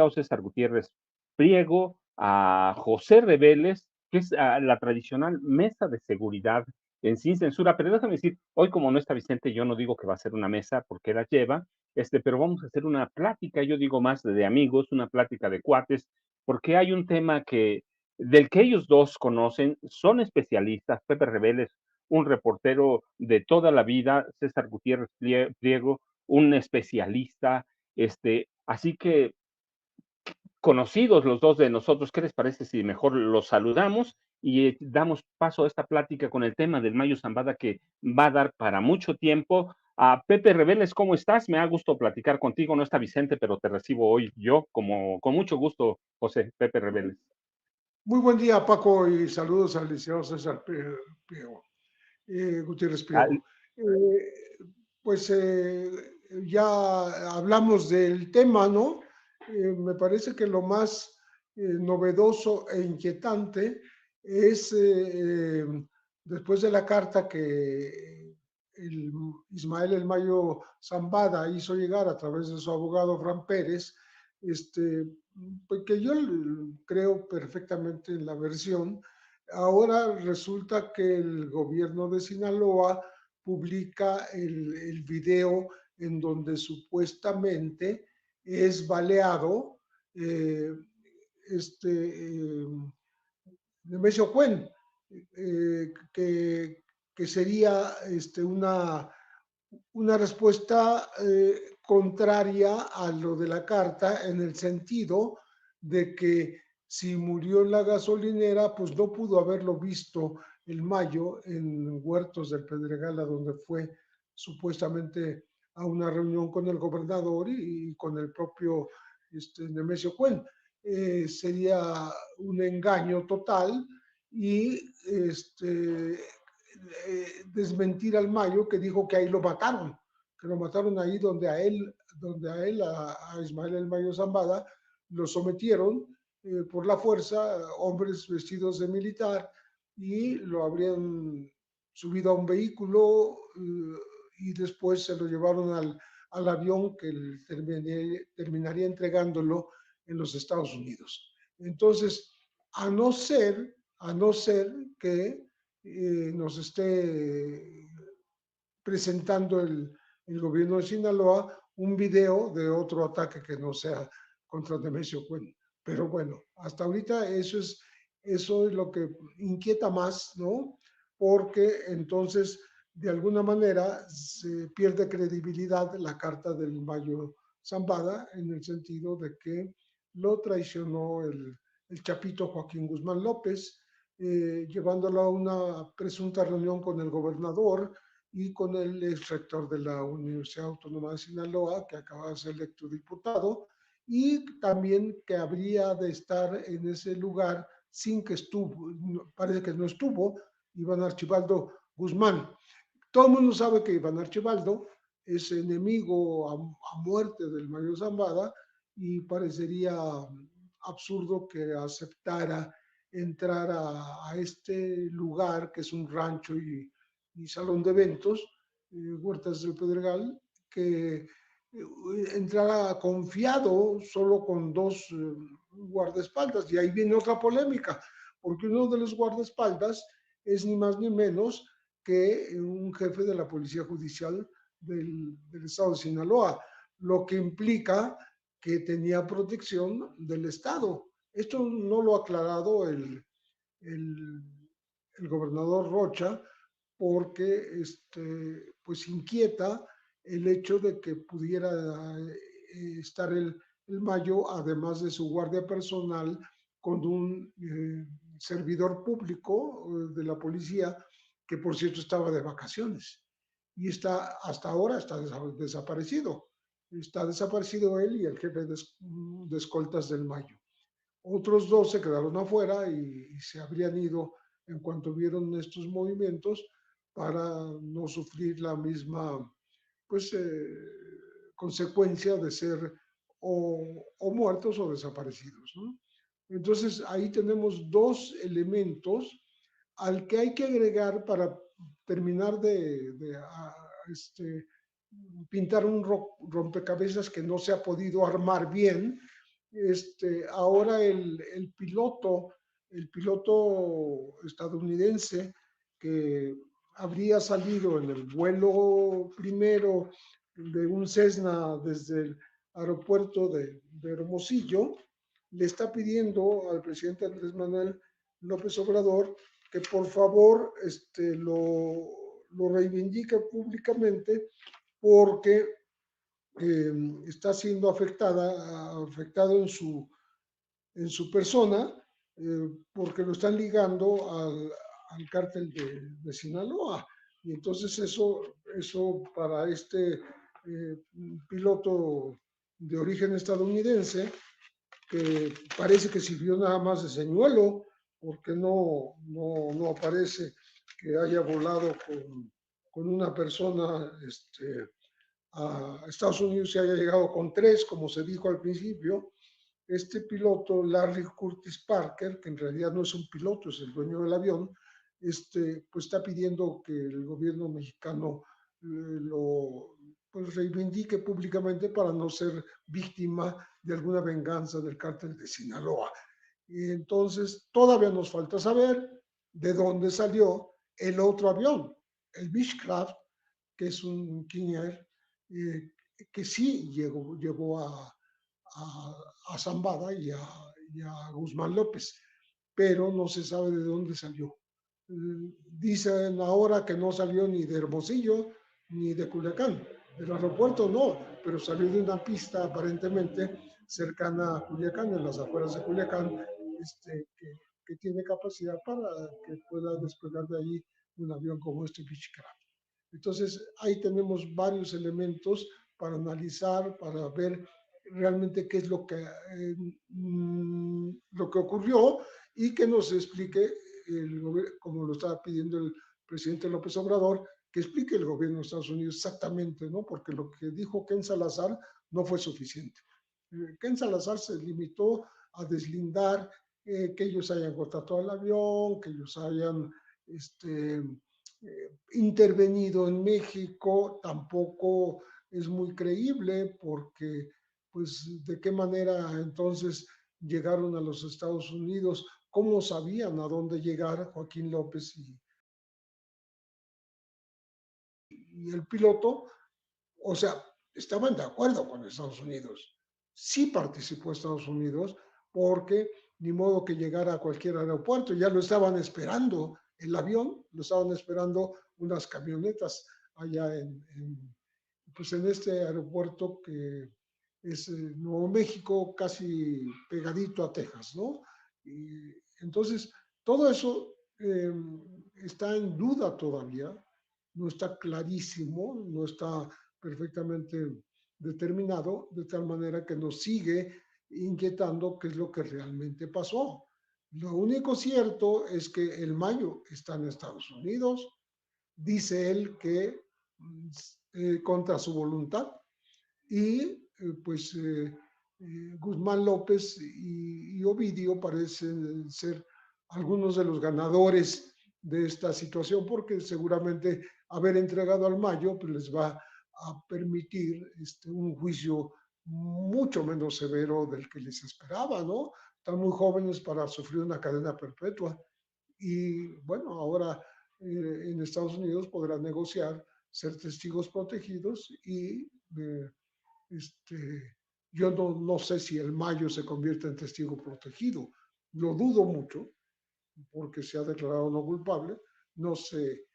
César Gutiérrez Priego, a José Reveles, que es la tradicional mesa de seguridad en Sin Censura. Pero déjame decir, hoy como no está Vicente, yo no digo que va a ser una mesa porque la lleva, pero vamos a hacer una plática, yo digo más de amigos, una plática de cuates, porque hay un tema del que ellos dos conocen, son especialistas. Pepe Reveles, un reportero de toda la vida, César Gutiérrez Priego, un especialista, así que conocidos los dos de nosotros, ¿qué les parece si mejor los saludamos y damos paso a esta plática con el tema del Mayo Zambada que va a dar para mucho tiempo? A Pepe Reveles, ¿cómo estás? Me ha gusto platicar contigo. No está Vicente, pero te recibo hoy yo como con mucho gusto, José Pepe Reveles. Muy buen día, Paco, y saludos al licenciado César Priego, Gutiérrez Ah, Priego. Pues ya hablamos del tema, ¿no? Me parece que lo más novedoso e inquietante es, después de la carta que Ismael El Mayo Zambada hizo llegar a través de su abogado Fran Pérez, este, porque yo creo perfectamente en la versión. Ahora resulta que el gobierno de Sinaloa publica el video en donde supuestamente es baleado eh, este, Nemesio Cuen, que sería una respuesta contraria a lo de la carta, en el sentido de que si murió en la gasolinera, pues no pudo haberlo visto el Mayo en Huertos del Pedregal, a donde fue supuestamente a una reunión con el gobernador y con el propio Nemesio Cuen. Sería un engaño total y desmentir al Mayo, que dijo que ahí que lo mataron ahí a Ismael El Mayo Zambada, lo sometieron por la fuerza, hombres vestidos de militar, y lo habrían subido a un vehículo y después se lo llevaron al avión que terminaría entregándolo en los Estados Unidos. Entonces, a no ser que nos esté presentando el gobierno de Sinaloa un video de otro ataque que no sea contra Nemesio Cuen. Pero bueno, hasta ahorita eso es lo que inquieta más, ¿no? Porque entonces, de alguna manera, se pierde credibilidad la carta del Mayo Zambada, en el sentido de que lo traicionó el chapito Joaquín Guzmán López, llevándolo a una presunta reunión con el gobernador y con el ex rector de la Universidad Autónoma de Sinaloa, que acaba de ser electo diputado, y también que habría de estar en ese lugar sin que estuvo, parece que no estuvo, Iván Archibaldo Guzmán. Todo el mundo sabe que Iván Archibaldo es enemigo a muerte del Mayo Zambada, y parecería absurdo que aceptara entrar a este lugar, que es un rancho y salón de eventos, Huertas del Pedregal, que entrara confiado solo con dos guardaespaldas. Y ahí viene otra polémica, porque uno de los guardaespaldas es ni más ni menos que un jefe de la Policía Judicial del Estado de Sinaloa, lo que implica que tenía protección del Estado. Esto no lo ha aclarado el, el gobernador Rocha, porque pues inquieta el hecho de que pudiera estar el Mayo, además de su guardia personal, con un servidor público de la policía, que por cierto estaba de vacaciones y hasta ahora está desaparecido. Está desaparecido él y el jefe de escoltas del Mayo. Otros dos se quedaron afuera y se habrían ido en cuanto vieron estos movimientos, para no sufrir la misma pues, consecuencia de ser o muertos o desaparecidos, ¿no? Entonces ahí tenemos dos elementos al que hay que agregar para terminar pintar un rompecabezas que no se ha podido armar bien, Ahora el piloto estadounidense que habría salido en el vuelo primero de un Cessna desde el aeropuerto de Hermosillo, le está pidiendo al presidente Andrés Manuel López Obrador que por favor lo reivindique públicamente porque está siendo afectado en su persona, porque lo están ligando al cártel de Sinaloa. Y entonces eso para piloto de origen estadounidense, que parece que sirvió nada más de señuelo, porque no aparece que haya volado con una persona a Estados Unidos y haya llegado con 3, como se dijo al principio. Este piloto, Larry Curtis Parker, que en realidad no es un piloto, es el dueño del avión, pues está pidiendo que el gobierno mexicano lo pues reivindique públicamente para no ser víctima de alguna venganza del cártel de Sinaloa. Y entonces todavía nos falta saber de dónde salió el otro avión, el Beechcraft, que es un King Air, que sí llegó a Zambada y a Guzmán López, pero no se sabe de dónde salió. Dicen ahora que no salió ni de Hermosillo ni de Culiacán. Del aeropuerto no, pero salió de una pista aparentemente cercana a Culiacán, en las afueras de Culiacán, que tiene capacidad para que pueda despegar de ahí un avión como este Beechcraft. Entonces, ahí tenemos varios elementos para analizar, para ver realmente qué es lo que ocurrió y que nos explique, como lo estaba pidiendo el presidente López Obrador, que explique el gobierno de Estados Unidos exactamente, ¿no? Porque lo que dijo Ken Salazar no fue suficiente. Ken Salazar se limitó a deslindar que ellos hayan contratado el avión, que ellos hayan intervenido en México. Tampoco es muy creíble porque, pues, ¿de qué manera entonces llegaron a los Estados Unidos? ¿Cómo sabían a dónde llegar Joaquín López y el piloto? O sea, estaban de acuerdo con Estados Unidos. Sí participó Estados Unidos porque ni modo que llegara a cualquier aeropuerto, ya lo estaban esperando el avión, lo estaban esperando unas camionetas allá pues en este aeropuerto que es Nuevo México, casi pegadito a Texas, ¿no? Y entonces, todo eso está en duda todavía, no está clarísimo, no está perfectamente determinado, de tal manera que nos sigue inquietando qué es lo que realmente pasó. Lo único cierto es que el Mayo está en Estados Unidos, dice él que contra su voluntad, y Guzmán López y Ovidio parecen ser algunos de los ganadores de esta situación, porque seguramente haber entregado al Mayo pues les va a permitir un juicio mucho menos severo del que les esperaba, ¿no? Están muy jóvenes para sufrir una cadena perpetua. Y bueno, ahora en Estados Unidos podrán negociar ser testigos protegidos y yo no sé si el Mayo se convierte en testigo protegido. Lo dudo mucho porque se ha declarado no culpable. No sé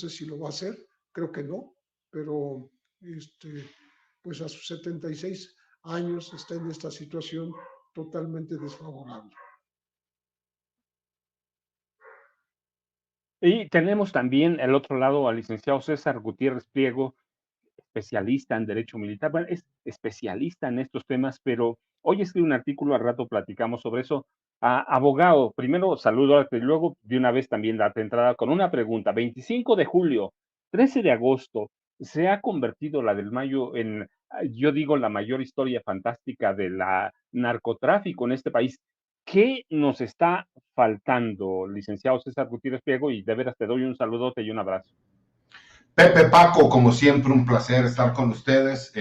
si lo va a hacer, creo que no, pero pues a sus 76 años está en esta situación totalmente desfavorable. Y tenemos también al otro lado al licenciado César Gutiérrez Priego, especialista en derecho militar. Bueno, es especialista en estos temas, pero hoy escribe un artículo, al rato platicamos sobre eso. Abogado, primero saludo y luego de una vez también date entrada con una pregunta. 25 de julio, 13 de agosto, se ha convertido la del Mayo en, yo digo, la mayor historia fantástica de la narcotráfico en este país. ¿Qué nos está faltando, licenciado César Gutiérrez Priego? Y de veras te doy un saludote y un abrazo. Pepe, Paco, como siempre, un placer estar con ustedes.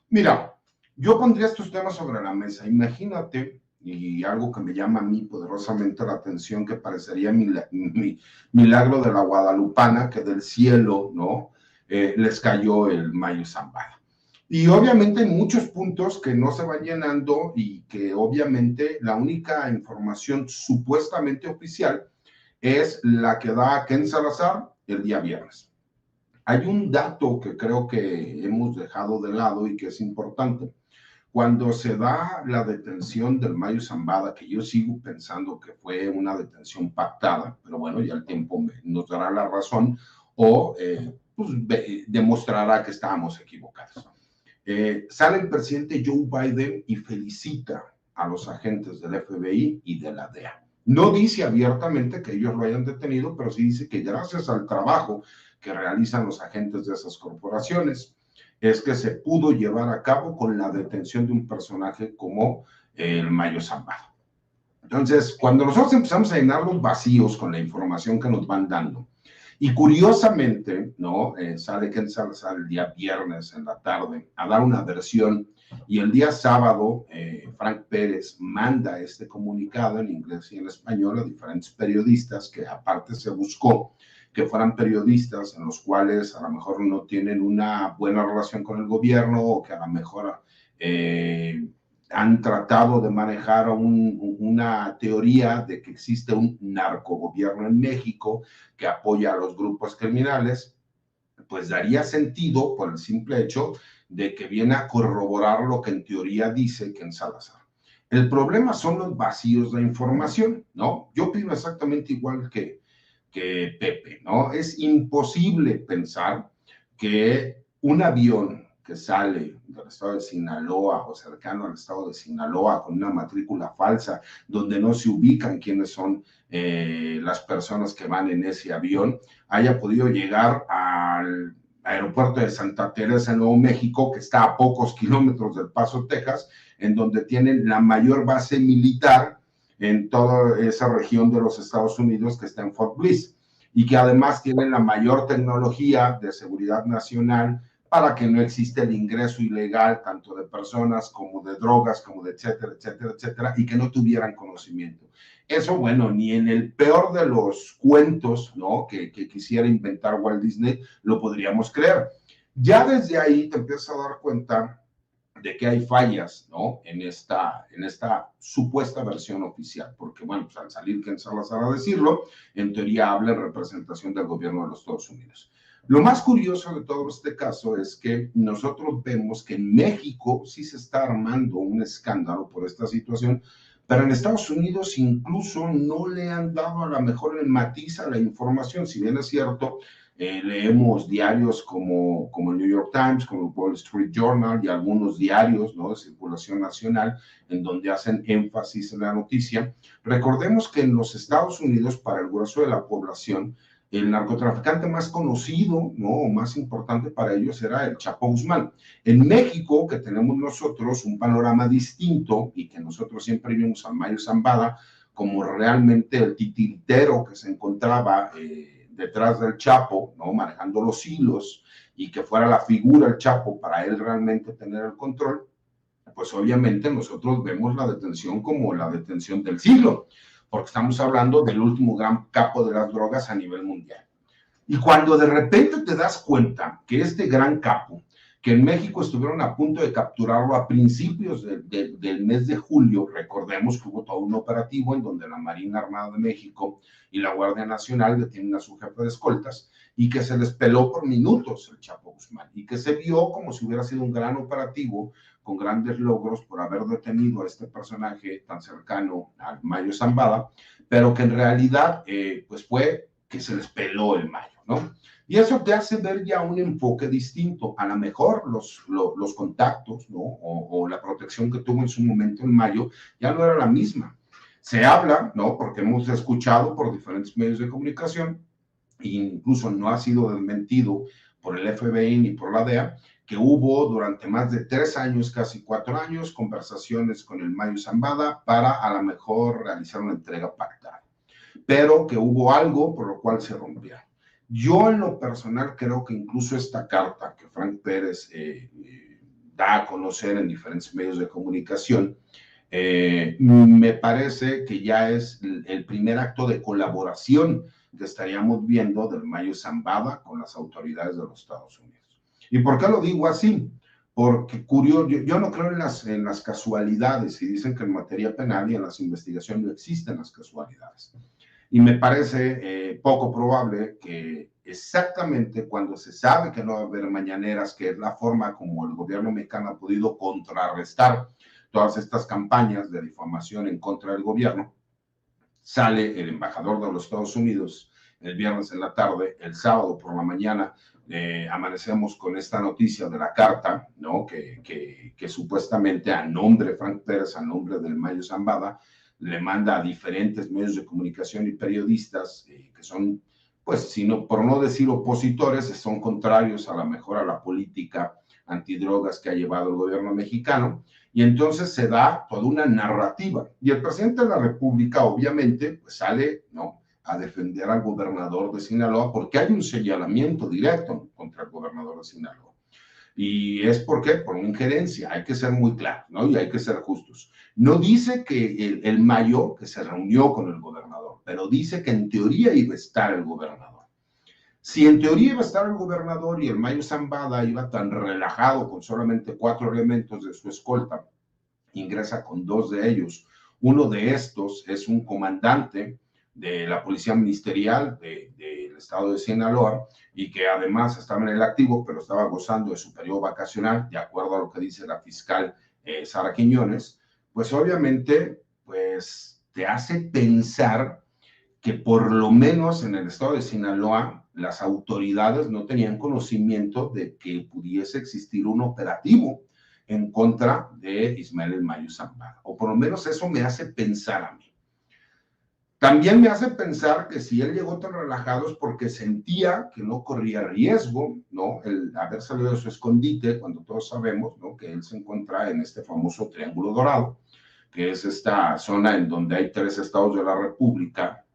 Mira, Yo pondría estos temas sobre la mesa. Imagínate, y algo que me llama a mí poderosamente la atención, que parecería milagro de la Guadalupana, que del cielo, ¿no? Les cayó el Mayo Zambada. Y obviamente hay muchos puntos que no se van llenando y que obviamente la única información supuestamente oficial es la que da Ken Salazar el día viernes. Hay un dato que creo que hemos dejado de lado y que es importante. Cuando se da la detención del Mayo Zambada, que yo sigo pensando que fue una detención pactada, pero bueno, ya el tiempo nos dará la razón o pues, demostrará que estábamos equivocados. Sale el presidente Joe Biden y felicita a los agentes del FBI y de la DEA. No dice abiertamente que ellos lo hayan detenido, pero sí dice que gracias al trabajo que realizan los agentes de esas corporaciones, es que se pudo llevar a cabo con la detención de un personaje como el Mayo Zambada. Entonces, cuando nosotros empezamos a llenar los vacíos con la información que nos van dando, y curiosamente, ¿no? Sale Ken Salazar el día viernes en la tarde a dar una versión, y el día sábado Frank Pérez manda este comunicado en inglés y en español a diferentes periodistas, que aparte se buscó que fueran periodistas en los cuales a lo mejor no tienen una buena relación con el gobierno, o que a lo mejor han tratado de manejar una teoría de que existe un narcogobierno en México que apoya a los grupos criminales. Pues daría sentido por el simple hecho de que viene a corroborar lo que en teoría dice Ken Salazar. El problema son los vacíos de información, ¿no? Yo opino exactamente igual que Pepe, ¿no? Es imposible pensar que un avión que sale del estado de Sinaloa o cercano al estado de Sinaloa con una matrícula falsa, donde no se ubican quiénes son las personas que van en ese avión, haya podido llegar al aeropuerto de Santa Teresa en Nuevo México, que está a pocos kilómetros del Paso, Texas, en donde tienen la mayor base militar en toda esa región de los Estados Unidos, que está en Fort Bliss, y que además tienen la mayor tecnología de seguridad nacional para que no exista el ingreso ilegal tanto de personas como de drogas, como de etcétera, etcétera, etcétera, y que no tuvieran conocimiento. Eso, bueno, ni en el peor de los cuentos, ¿no? que quisiera inventar Walt Disney, lo podríamos creer. Ya desde ahí te empiezas a dar cuenta de que hay fallas, ¿no? En esta supuesta versión oficial, porque, bueno, pues al salir Ken Salazar a decirlo, en teoría habla en representación del gobierno de los Estados Unidos. Lo más curioso de todo este caso es que nosotros vemos que en México sí se está armando un escándalo por esta situación, pero en Estados Unidos incluso no le han dado a la mejor el matiz a la información. Si bien es cierto, leemos diarios como el New York Times, como el Wall Street Journal y algunos diarios, ¿no?, de circulación nacional, en donde hacen énfasis en la noticia. Recordemos que en los Estados Unidos, para el grueso de la población, el narcotraficante más conocido, ¿no?, o más importante para ellos era el Chapo Guzmán. En México, que tenemos nosotros un panorama distinto y que nosotros siempre vimos a Mayo Zambada como realmente el titiritero que se encontraba detrás del Chapo, ¿no?, manejando los hilos, y que fuera la figura el Chapo para él realmente tener el control, pues obviamente nosotros vemos la detención como la detención del siglo, porque estamos hablando del último gran capo de las drogas a nivel mundial. Y cuando de repente te das cuenta que este gran capo, que en México estuvieron a punto de capturarlo a principios del mes de julio, recordemos que hubo todo un operativo en donde la Marina Armada de México y la Guardia Nacional detienen a su jefe de escoltas, y que se les peló por minutos el Chapo Guzmán, y que se vio como si hubiera sido un gran operativo con grandes logros por haber detenido a este personaje tan cercano al Mayo Zambada, pero que en realidad pues fue que se les peló el Mayo, ¿no? Y eso te hace ver ya un enfoque distinto. A lo mejor los contactos, ¿no?, o la protección que tuvo en su momento el Mayo ya no era la misma. Se habla, ¿no?, porque hemos escuchado por diferentes medios de comunicación, e incluso no ha sido desmentido por el FBI ni por la DEA, que hubo durante más de 3 años, casi 4 años, conversaciones con el Mayo Zambada para a lo mejor realizar una entrega pactada, pero que hubo algo por lo cual se rompió. Yo en lo personal creo que incluso esta carta que Frank Pérez da a conocer en diferentes medios de comunicación, me parece que ya es el primer acto de colaboración que estaríamos viendo del Mayo Zambada con las autoridades de los Estados Unidos. ¿Y por qué lo digo así? Porque curioso, yo no creo en las casualidades, y dicen que en materia penal y en las investigaciones no existen las casualidades. Y me parece poco probable que exactamente cuando se sabe que no va a haber mañaneras, que es la forma como el gobierno mexicano ha podido contrarrestar todas estas campañas de difamación en contra del gobierno, sale el embajador de los Estados Unidos el viernes en la tarde, el sábado por la mañana amanecemos con esta noticia de la carta, ¿no? que supuestamente a nombre de Frank Pérez, a nombre del Mayo Zambada, le manda a diferentes medios de comunicación y periodistas que son, pues, sino, por no decir opositores, son contrarios a la mejor a la política antidrogas que ha llevado el gobierno mexicano, y entonces se da toda una narrativa, y el presidente de la República obviamente pues sale, ¿no?, a defender al gobernador de Sinaloa, porque hay un señalamiento directo contra el gobernador de Sinaloa. Y es porque por una injerencia, hay que ser muy claros, ¿no? Y hay que ser justos. No dice que el Mayo, que se reunió con el gobernador, pero dice que en teoría iba a estar el gobernador. Si en teoría iba a estar el gobernador y el Mayo Zambada iba tan relajado con solamente 4 elementos de su escolta, ingresa con 2 de ellos. Uno de estos es un comandante de la Policía Ministerial del estado de Sinaloa, y que además estaba en el activo, pero estaba gozando de su periodo vacacional, de acuerdo a lo que dice la fiscal Sara Quiñones. Pues obviamente, pues te hace pensar que por lo menos en el estado de Sinaloa las autoridades no tenían conocimiento de que pudiese existir un operativo en contra de Ismael El Mayo Zambada, o por lo menos eso me hace pensar a mí. También me hace pensar que si él llegó tan relajado es porque sentía que no corría riesgo, ¿no?, el haber salido de su escondite, cuando todos sabemos, ¿no?, que él se encuentra en este famoso Triángulo Dorado, que es esta zona en donde hay 3 estados de la República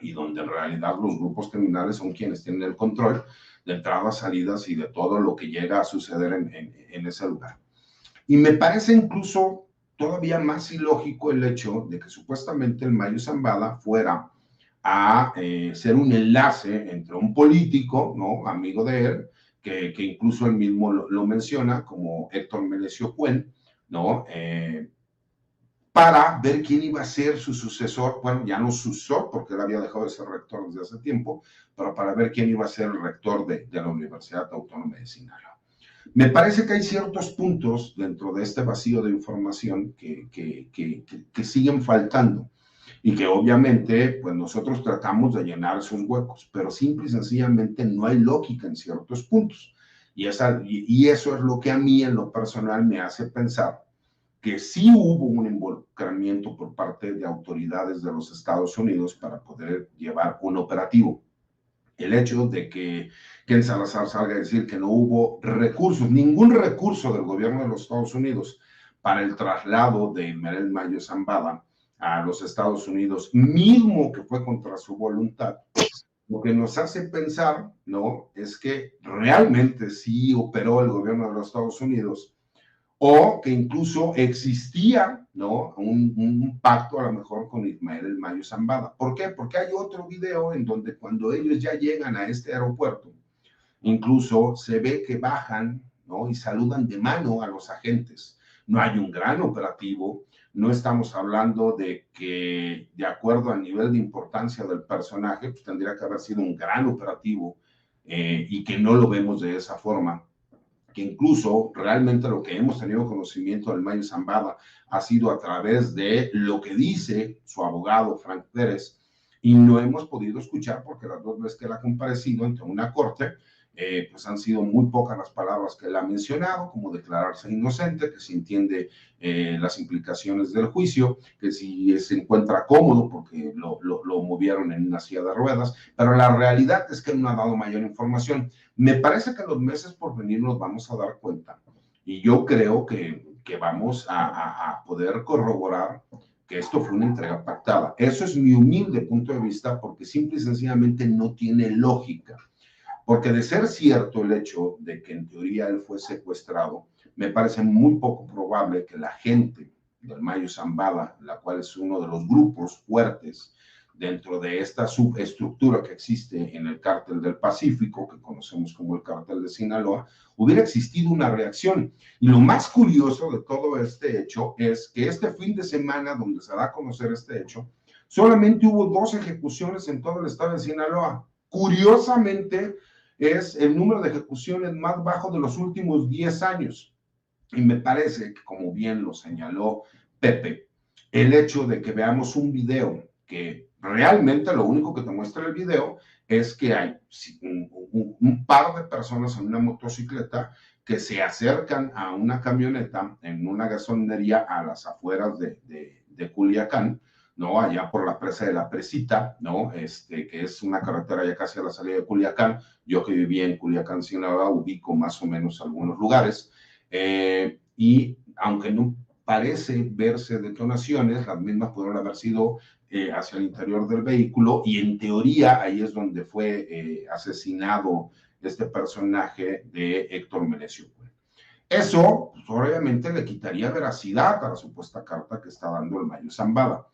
y donde en realidad los grupos criminales son quienes tienen el control de entradas, salidas y de todo lo que llega a suceder en ese lugar. Y me parece incluso todavía más ilógico el hecho de que supuestamente el Mayo Zambada fuera a ser un enlace entre un político, ¿no?, amigo de él, que incluso él mismo lo menciona, como Héctor Melesio Cuen, ¿no?, para ver quién iba a ser su sucesor, bueno, ya no sucesor, porque él había dejado de ser rector desde hace tiempo, pero para ver quién iba a ser el rector de la Universidad Autónoma de Sinaloa. Me parece que hay ciertos puntos dentro de este vacío de información que siguen faltando, y que obviamente pues nosotros tratamos de llenar esos huecos, pero simple y sencillamente no hay lógica en ciertos puntos. Y eso es lo que a mí en lo personal me hace pensar que sí hubo un involucramiento por parte de autoridades de los Estados Unidos para poder llevar un operativo. El hecho de que Ken Salazar salga a decir que no hubo recursos, ningún recurso del gobierno de los Estados Unidos para el traslado de Ismael Mayo Zambada a los Estados Unidos, mismo que fue contra su voluntad, lo que nos hace pensar, ¿no?, es que realmente sí operó el gobierno de los Estados Unidos, o que incluso existía, ¿no?, un pacto a lo mejor con Ismael El Mayo Zambada. ¿Por qué? Porque hay otro video en donde cuando ellos ya llegan a este aeropuerto, incluso se ve que bajan, ¿no?, y saludan de mano a los agentes. No hay un gran operativo, no estamos hablando de que, de acuerdo al nivel de importancia del personaje, pues tendría que haber sido un gran operativo, y que no lo vemos de esa forma, que incluso realmente lo que hemos tenido conocimiento del Mayo Zambada ha sido a través de lo que dice su abogado Frank Pérez, y no hemos podido escuchar porque las 2 veces que él ha comparecido ante una corte, pues han sido muy pocas las palabras que él ha mencionado, como declararse inocente, que se entiende las implicaciones del juicio, que si se encuentra cómodo porque lo movieron en una silla de ruedas, pero la realidad es que él no ha dado mayor información. Me parece que en los meses por venir nos vamos a dar cuenta, y yo creo que vamos a poder corroborar que esto fue una entrega pactada. Eso es mi humilde punto de vista, porque simple y sencillamente no tiene lógica. Porque de ser cierto el hecho de que en teoría él fue secuestrado, me parece muy poco probable que la gente del Mayo Zambada, la cual es uno de los grupos fuertes dentro de esta subestructura que existe en el cártel del Pacífico, que conocemos como el cártel de Sinaloa, hubiera existido una reacción. Y lo más curioso de todo este hecho es que este fin de semana, donde se da a conocer este hecho, solamente hubo 2 ejecuciones en todo el estado de Sinaloa. Curiosamente, es el número de ejecuciones más bajo de los últimos 10 años. Y me parece que, como bien lo señaló Pepe, el hecho de que veamos un video que realmente lo único que te muestra el video es que hay un par de personas en una motocicleta que se acercan a una camioneta en una gasolinería a las afueras de Culiacán, ¿no? Allá por la presa de la Presita, ¿no? Que es una carretera ya casi a la salida de Culiacán. Yo que viví en Culiacán, Sinaloa, ubico más o menos algunos lugares. Y aunque no parece verse detonaciones, las mismas pudieron haber sido hacia el interior del vehículo, y en teoría ahí es donde fue asesinado este personaje de Héctor Melesio. Eso, pues, obviamente le quitaría veracidad a la supuesta carta que está dando el Mayo Zambada.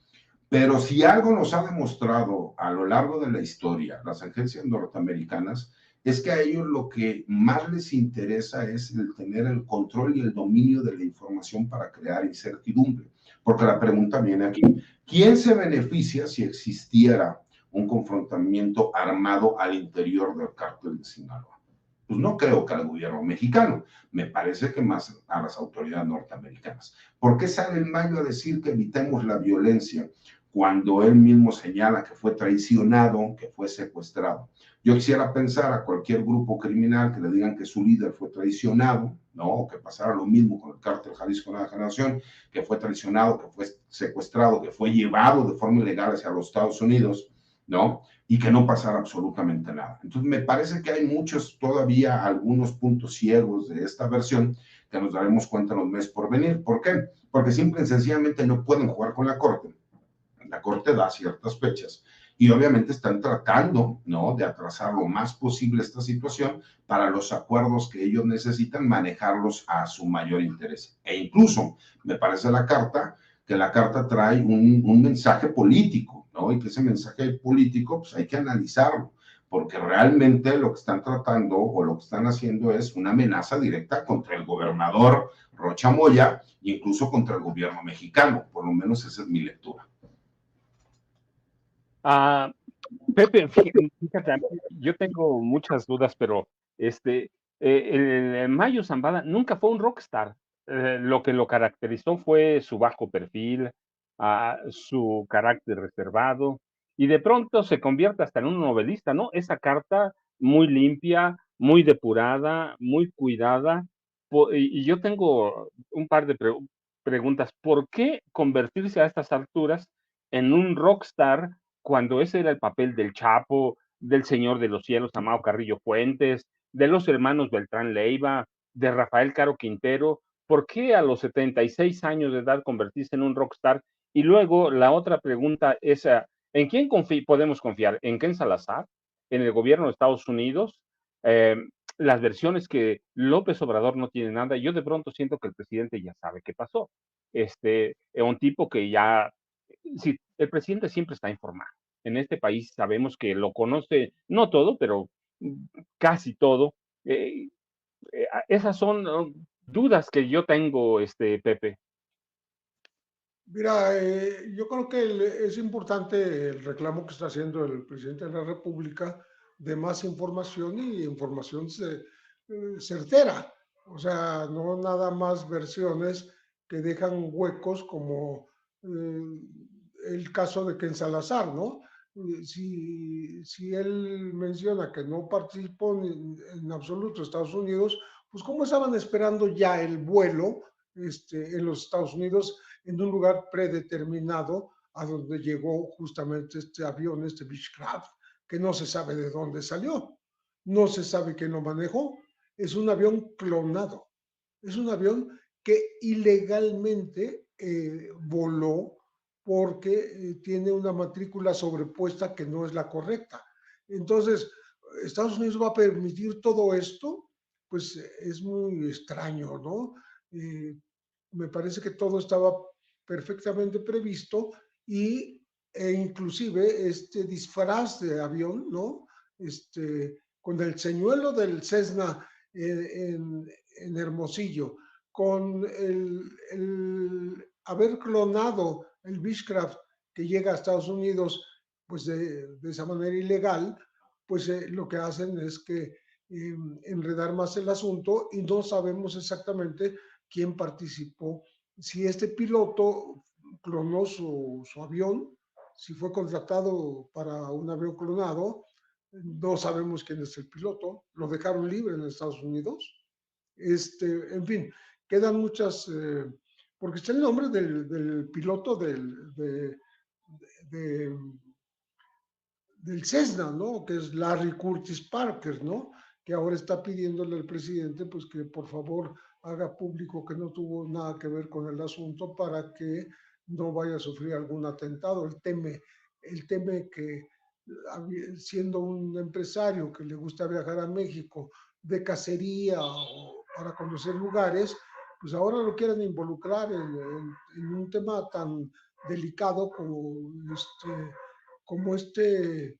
Pero si algo nos ha demostrado a lo largo de la historia las agencias norteamericanas, es que a ellos lo que más les interesa es el tener el control y el dominio de la información para crear incertidumbre. Porque la pregunta viene aquí: ¿quién se beneficia si existiera un confrontamiento armado al interior del cártel de Sinaloa? Pues no creo que al gobierno mexicano, me parece que más a las autoridades norteamericanas. ¿Por qué sale el Mayo a decir que evitemos la violencia cuando él mismo señala que fue traicionado, que fue secuestrado? Yo quisiera pensar a cualquier grupo criminal que le digan que su líder fue traicionado, ¿no? O que pasara lo mismo con el cártel Jalisco Nueva Generación, que fue traicionado, que fue secuestrado, que fue llevado de forma ilegal hacia los Estados Unidos, ¿no? Y que no pasara absolutamente nada. Entonces, me parece que hay muchos, todavía algunos puntos ciegos de esta versión que nos daremos cuenta en los meses por venir. ¿Por qué? Porque simple y sencillamente no pueden jugar con la Corte. La Corte da ciertas fechas y obviamente están tratando, ¿no?, de atrasar lo más posible esta situación para los acuerdos que ellos necesitan, manejarlos a su mayor interés. E incluso, me parece que la carta trae un mensaje político, ¿no? Y que ese mensaje político, pues hay que analizarlo, porque realmente lo que están tratando o lo que están haciendo es una amenaza directa contra el gobernador Rocha Moya, incluso contra el gobierno mexicano. Por lo menos esa es mi lectura. Ah, Pepe, fíjate, yo tengo muchas dudas, pero el Mayo Zambada nunca fue un rockstar. Lo que lo caracterizó fue su bajo perfil, su carácter reservado, y de pronto se convierte hasta en un novelista, ¿no? Esa carta muy limpia, muy depurada, muy cuidada. Y yo tengo un par de preguntas. ¿Por qué convertirse a estas alturas en un rockstar cuando ese era el papel del Chapo, del Señor de los Cielos, Amado Carrillo Fuentes, de los hermanos Beltrán Leiva, de Rafael Caro Quintero? ¿Por qué a los 76 años de edad convertirse en un rockstar? Y luego la otra pregunta es, ¿en quién podemos confiar? ¿En Ken Salazar? ¿En el gobierno de Estados Unidos? Eh, las versiones que López Obrador no tiene nada, yo de pronto siento que el presidente ya sabe qué pasó. Un tipo que ya, sí, el presidente siempre está informado. En este país sabemos que lo conoce, no todo, pero casi todo. Eh, Esas son dudas que yo tengo, Pepe. Mira, yo creo que es importante el reclamo que está haciendo el presidente de la República de más información y información certera. O sea, no nada más versiones que dejan huecos como el caso de Ken Salazar, ¿no? Si él menciona que no participó en absoluto en Estados Unidos, pues ¿cómo estaban esperando ya el vuelo en los Estados Unidos en un lugar predeterminado a donde llegó justamente este avión, este Beechcraft, que no se sabe de dónde salió, no se sabe quién lo manejó, es un avión clonado, es un avión que ilegalmente voló porque tiene una matrícula sobrepuesta que no es la correcta. Entonces, ¿Estados Unidos va a permitir todo esto? Pues es muy extraño, ¿no? Eh, Me parece que todo estaba perfectamente previsto e inclusive este disfraz de avión, ¿no? Con el señuelo del Cessna en Hermosillo, con haber clonado el Beechcraft que llega a Estados Unidos, pues de esa manera ilegal, pues lo que hacen es que enredar más el asunto y no sabemos exactamente quién participó. Si este piloto clonó su avión, si fue contratado para un avión clonado, no sabemos quién es el piloto, lo dejaron libre en Estados Unidos. En fin, quedan muchas, porque está el nombre del piloto de, del Cessna, ¿no? Que es Larry Curtis Parker, ¿no? Que ahora está pidiéndole al presidente, pues que por favor haga público que no tuvo nada que ver con el asunto para que no vaya a sufrir algún atentado. Él teme que siendo un empresario que le gusta viajar a México de cacería o para conocer lugares, pues ahora lo quieren involucrar en un tema tan delicado como este,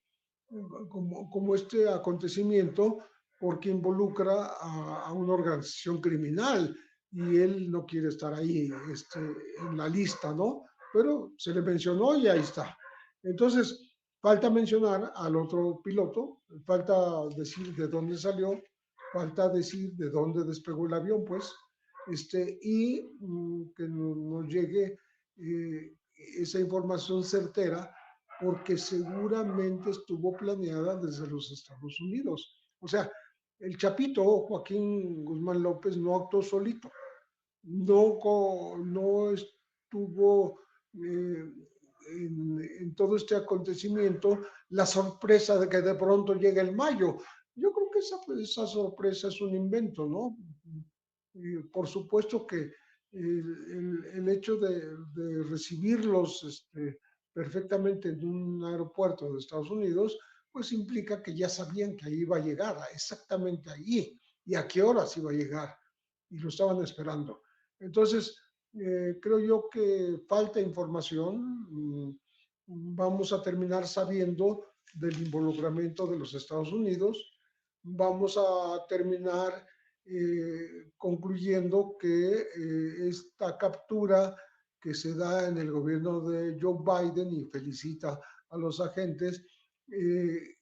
como este acontecimiento, porque involucra a una organización criminal y él no quiere estar ahí en la lista, ¿no? Pero se le mencionó y ahí está. Entonces, falta mencionar al otro piloto, falta decir de dónde salió, falta decir de dónde despegó el avión, pues, que nos llegue esa información certera, porque seguramente estuvo planeada desde los Estados Unidos. O sea, el chapito Joaquín Guzmán López no actuó solito, no estuvo en todo este acontecimiento la sorpresa de que de pronto llega el mayo. Yo creo que esa sorpresa es un invento, ¿no? Por supuesto que el hecho de recibirlos perfectamente en un aeropuerto de Estados Unidos, pues implica que ya sabían que ahí iba a llegar, exactamente allí, y a qué horas iba a llegar, y lo estaban esperando. Entonces, creo yo que falta información. Vamos a terminar sabiendo del involucramiento de los Estados Unidos. Vamos a terminar concluyendo que esta captura que se da en el gobierno de Joe Biden y felicita a los agentes en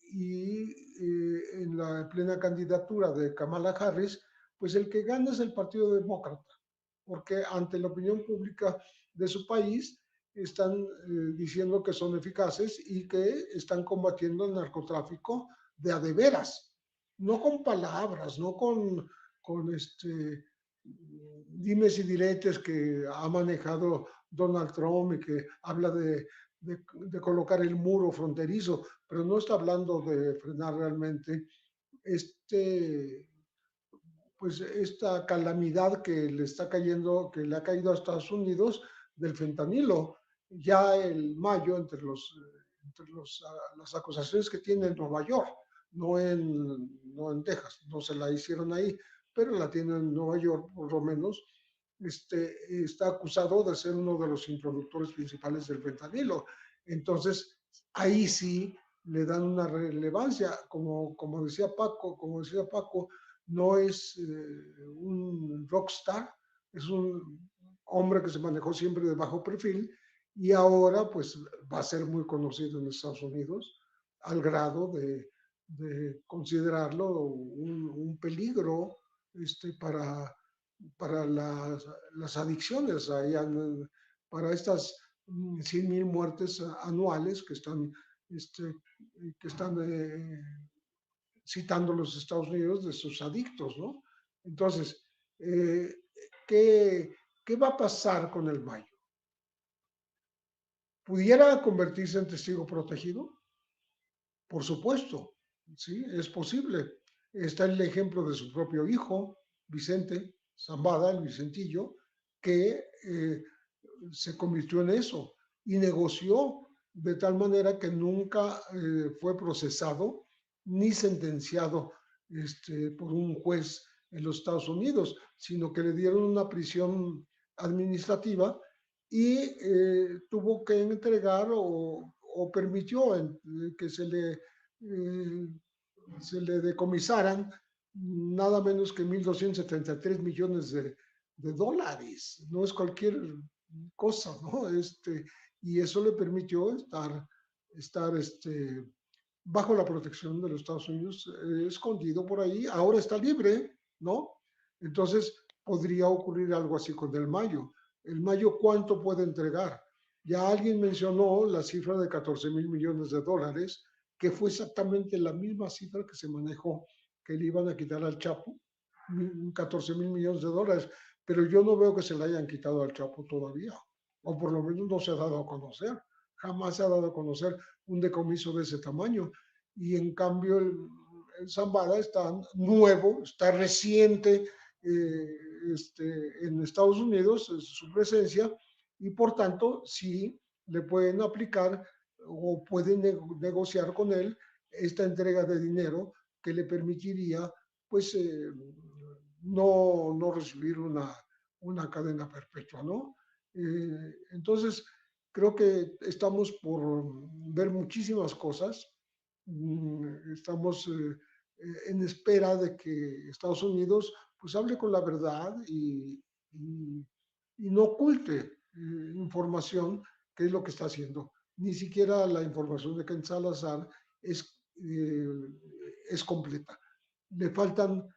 la plena candidatura de Kamala Harris, pues el que gana es el Partido Demócrata, porque ante la opinión pública de su país están diciendo que son eficaces y que están combatiendo el narcotráfico de a de veras, no con palabras, no con dimes y diretes que ha manejado Donald Trump y que habla de colocar el muro fronterizo, pero no está hablando de frenar realmente pues esta calamidad que le está cayendo, que le ha caído a Estados Unidos del fentanilo. Ya el mayo, las acusaciones que tiene en Nueva York, no en Texas, no se la hicieron ahí, pero la tiene en Nueva York por lo menos, está acusado de ser uno de los introductores principales del fentanilo. Entonces, ahí sí le dan una relevancia, como decía Paco, no es un rockstar, es un hombre que se manejó siempre de bajo perfil y ahora pues va a ser muy conocido en Estados Unidos al grado de considerarlo un peligro para las adicciones, para estas 100,000 muertes anuales que están citando los Estados Unidos de sus adictos, ¿no? Entonces, eh, ¿qué va a pasar con el mayo? ¿Pudiera convertirse en testigo protegido? Por supuesto, sí, es posible. Está el ejemplo de su propio hijo, Vicente Zambada, el Vicentillo, que se convirtió en eso y negoció de tal manera que nunca fue procesado ni sentenciado por un juez en los Estados Unidos, sino que le dieron una prisión administrativa y tuvo que entregar o permitió que se le decomisaran nada menos que 1.273 millones de dólares. No es cualquier cosa, ¿no? Y eso le permitió estar bajo la protección de los Estados Unidos, escondido por ahí. Ahora está libre, ¿no? Entonces podría ocurrir algo así con el Mayo. El Mayo, ¿cuánto puede entregar? Ya alguien mencionó la cifra de 14,000 millones de dólares, que fue exactamente la misma cifra que se manejó, que le iban a quitar al Chapo, 14,000 millones de dólares, pero yo no veo que se le hayan quitado al Chapo todavía, o por lo menos no se ha dado a conocer, jamás se ha dado a conocer un decomiso de ese tamaño, y en cambio el Zambada está nuevo, está reciente en Estados Unidos, su presencia, y por tanto sí le pueden aplicar o pueden negociar con él esta entrega de dinero que le permitiría pues no recibir una cadena perpetua, ¿no? Entonces, creo que estamos por ver muchísimas cosas. Estamos en espera de que Estados Unidos pues hable con la verdad y no oculte información, que es lo que está haciendo. Ni siquiera la información de Ken Salazar es completa. Le faltan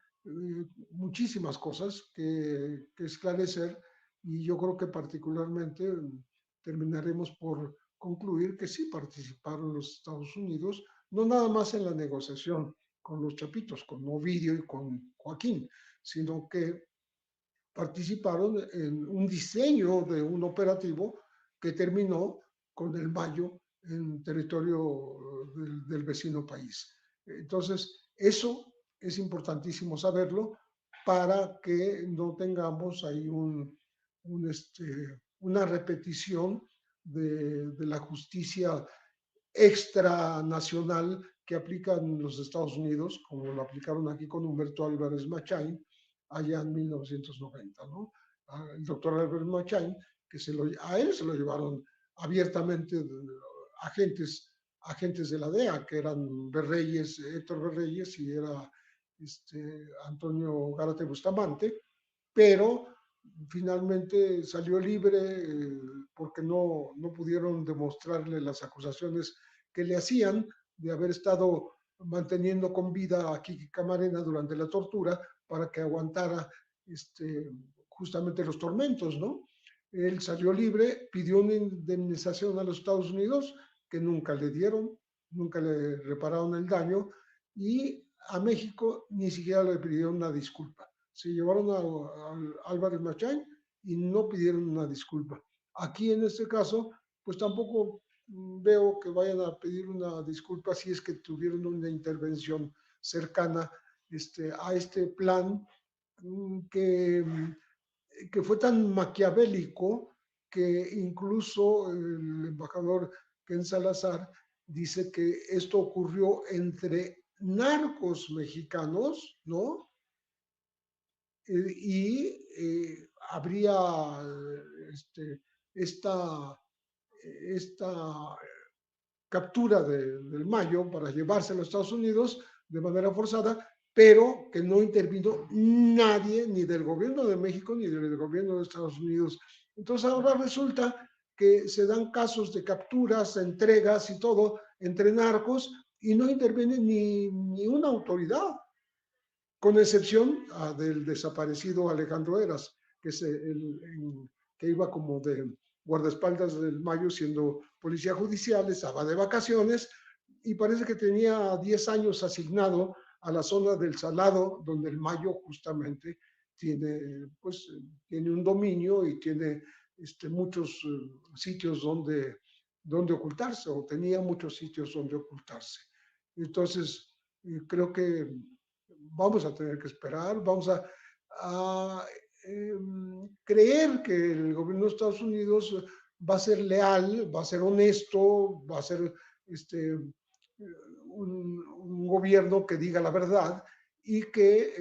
muchísimas cosas que esclarecer, y yo creo que particularmente terminaremos por concluir que sí participaron los Estados Unidos, no nada más en la negociación con los chapitos, con Ovidio y con Joaquín, sino que participaron en un diseño de un operativo que terminó con el Mayo en territorio del vecino país. Entonces, eso es importantísimo saberlo para que no tengamos ahí una repetición de la justicia extranacional que aplican los Estados Unidos, como lo aplicaron aquí con Humberto Álvarez Machain allá en 1990, ¿no? El doctor Álvarez Machain, a él se lo llevaron abiertamente agentes de la DEA, que eran Berreyes, Héctor Berreyes, y era Antonio Gárate Bustamante, pero finalmente salió libre porque no pudieron demostrarle las acusaciones que le hacían de haber estado manteniendo con vida a Kiki Camarena durante la tortura para que aguantara justamente los tormentos, ¿no? Él salió libre, pidió una indemnización a los Estados Unidos que nunca le dieron, nunca le repararon el daño, y a México ni siquiera le pidieron una disculpa. Se llevaron a Álvarez Machain y no pidieron una disculpa. Aquí en este caso, pues tampoco veo que vayan a pedir una disculpa si es que tuvieron una intervención cercana a este plan que, que fue tan maquiavélico que incluso el embajador Ken Salazar dice que esto ocurrió entre narcos mexicanos, ¿no? Habría esta, esta captura del Mayo para llevarse a los Estados Unidos de manera forzada, pero que no intervino nadie, ni del gobierno de México, ni del gobierno de Estados Unidos. Entonces ahora resulta que se dan casos de capturas, entregas y todo entre narcos, y no interviene ni una autoridad, con excepción del desaparecido Alejandro Eras, que iba como de guardaespaldas del Mayo siendo policía judicial, estaba de vacaciones y parece que tenía 10 años asignado a la zona del Salado, donde el Mayo justamente tiene un dominio y tiene muchos sitios donde ocultarse, o tenía muchos sitios donde ocultarse. Entonces, creo que vamos a tener que esperar, vamos a creer que el gobierno de Estados Unidos va a ser leal, va a ser honesto, va a ser un gobierno que diga la verdad, y que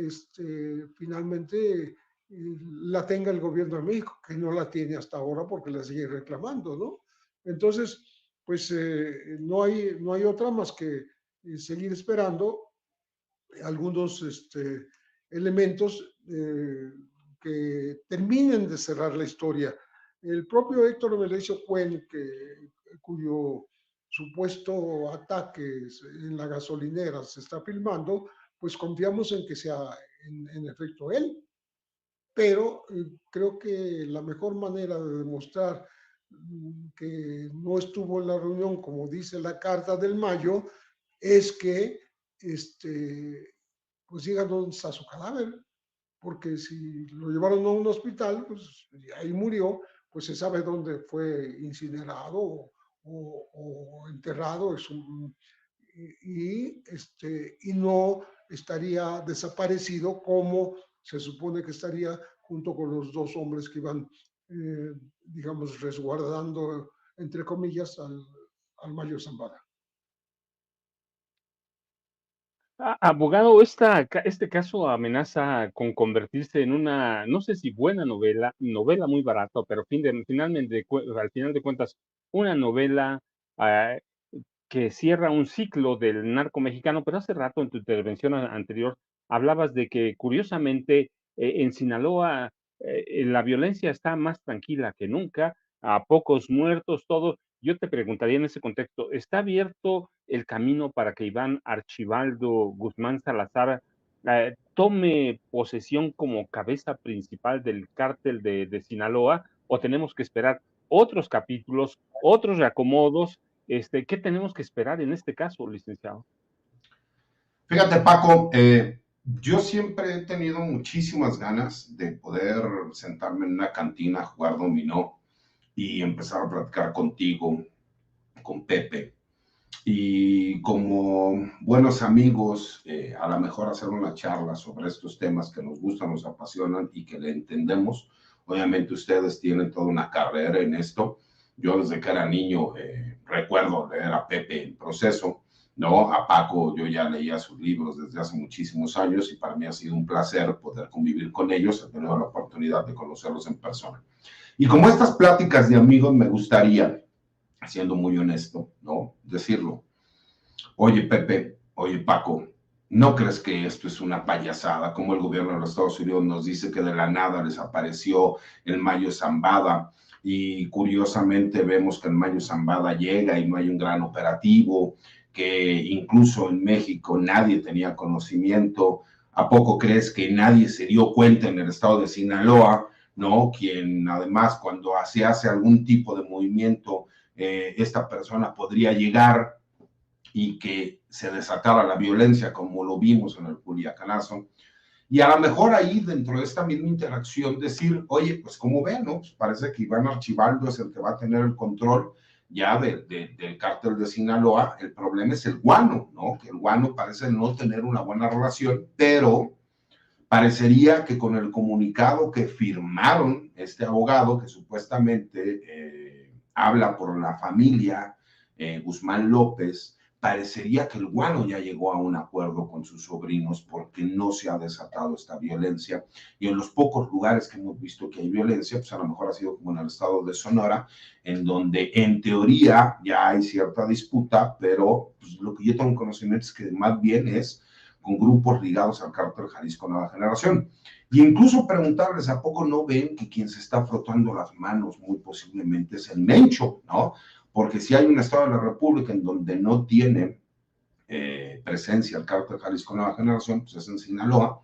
finalmente la tenga el gobierno de México, que no la tiene hasta ahora porque la sigue reclamando, ¿no? Entonces, pues no hay otra más que seguir esperando algunos elementos que terminen de cerrar la historia. El propio Héctor Melesio Cuen, cuyo supuesto ataque en la gasolinera se está filmando, pues confiamos en que sea en efecto él, pero creo que la mejor manera de demostrar que no estuvo en la reunión, como dice la carta del Mayo, es que pues digan dónde está su cadáver, porque si lo llevaron a un hospital, pues ahí murió, pues se sabe dónde fue incinerado o enterrado, y no estaría desaparecido como se supone que estaría junto con los dos hombres que iban, digamos, resguardando, entre comillas, al Mayo Zambada. Abogado, este caso amenaza con convertirse en una, no sé si buena novela muy barata, pero al final de cuentas, una novela ah, que cierra un ciclo del narco mexicano. Pero hace rato en tu intervención anterior hablabas de que curiosamente en Sinaloa la violencia está más tranquila que nunca, a pocos muertos, todo. Yo te preguntaría en ese contexto, ¿está abierto el camino para que Iván Archibaldo Guzmán Salazar tome posesión como cabeza principal del cártel de Sinaloa, o tenemos que esperar otros capítulos, otros reacomodos? ¿Qué tenemos que esperar en este caso, licenciado? Fíjate, Paco, yo siempre he tenido muchísimas ganas de poder sentarme en una cantina, jugar dominó y empezar a platicar contigo, con Pepe. Y como buenos amigos, a lo mejor hacer una charla sobre estos temas que nos gustan, nos apasionan y que le entendemos. Obviamente ustedes tienen toda una carrera en esto. Yo desde que era niño recuerdo leer a Pepe en Proceso, ¿no? A Paco yo ya leía sus libros desde hace muchísimos años y para mí ha sido un placer poder convivir con ellos. He tenido la oportunidad de conocerlos en persona. Y como estas pláticas de amigos me gustaría, siendo muy honesto, ¿no? Decirlo. Oye, Pepe, oye, Paco, ¿no crees que esto es una payasada? Como el gobierno de los Estados Unidos nos dice que de la nada les apareció el Mayo Zambada y curiosamente vemos que el Mayo Zambada llega y no hay un gran operativo, que incluso en México nadie tenía conocimiento. ¿A poco crees que nadie se dio cuenta en el estado de Sinaloa, ¿no? Quien además cuando se hace algún tipo de movimiento, esta persona podría llegar y que se desatara la violencia como lo vimos en el Culiacanazo. Y a lo mejor ahí dentro de esta misma interacción decir, oye, pues como ven, ¿no? Pues parece que Iván Archibaldo es el que va a tener el control ya del cártel de Sinaloa. El problema es el guano, ¿no? Que el guano parece no tener una buena relación, pero parecería que con el comunicado que firmaron este abogado, que supuestamente habla por la familia Guzmán López, parecería que el guano ya llegó a un acuerdo con sus sobrinos porque no se ha desatado esta violencia. Y en los pocos lugares que hemos visto que hay violencia, pues a lo mejor ha sido como en el estado de Sonora, en donde en teoría ya hay cierta disputa, pero pues, lo que yo tengo conocimiento es que más bien es con grupos ligados al cártel Jalisco Nueva Generación. Y incluso preguntarles, ¿a poco no ven que quien se está frotando las manos muy posiblemente es el Mencho, ¿no? Porque si hay un estado de la República en donde no tiene presencia el cártel Jalisco Nueva Generación, pues es en Sinaloa,